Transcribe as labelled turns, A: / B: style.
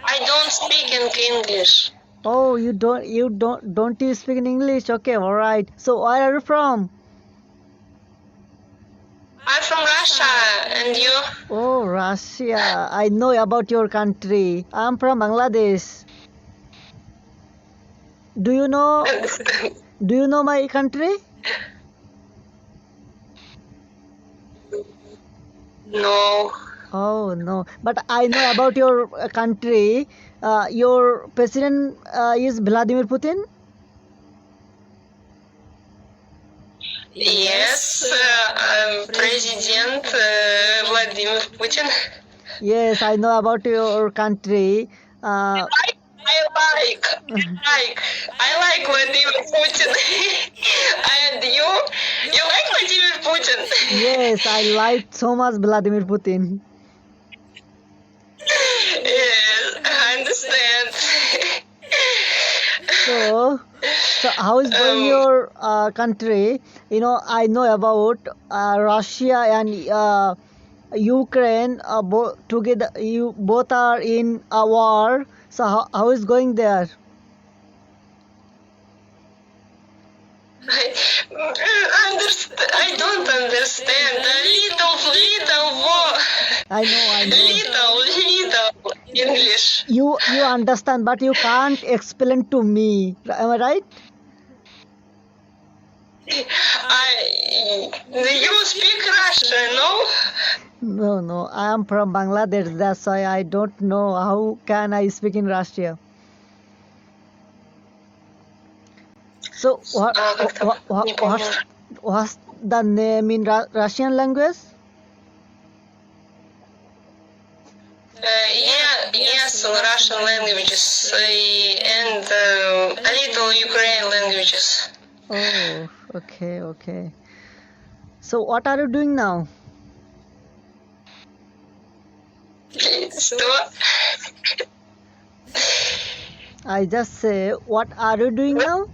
A: I don't speak in English.
B: Oh, don't you speak in English? Okay, all right. So where are you from?
A: I'm from Russia, and you?
B: Oh, Russia. I know about your country. I'm from Bangladesh. Do you know do you know my country?
A: No.
B: Oh no, but I know about your country. Your president is Vladimir Putin.
A: Yes, President Vladimir Putin.
B: Yes, I know about your country. Uh,
A: I like Vladimir Putin. And you like Vladimir Putin?
B: yes, I like so much Vladimir Putin.
A: Yes, I understand.
B: So how is going your country? You know, I know about Russia and Ukraine. Together, you both are in a war. So how is going there?
A: I don't understand. Little war.
B: I know.
A: Little English.
B: You understand, but you can't explain to me. Am I right?
A: You speak Russian, no?
B: No. I am from Bangladesh. That's why I don't know how can I speak in Russia. So
A: Не помню.
B: what's the name in Russian language?
A: Yes, Russian languages and a little Ukrainian languages.
B: Oh, okay. So what are you doing now?
A: Что?
B: I just say, what are you doing now?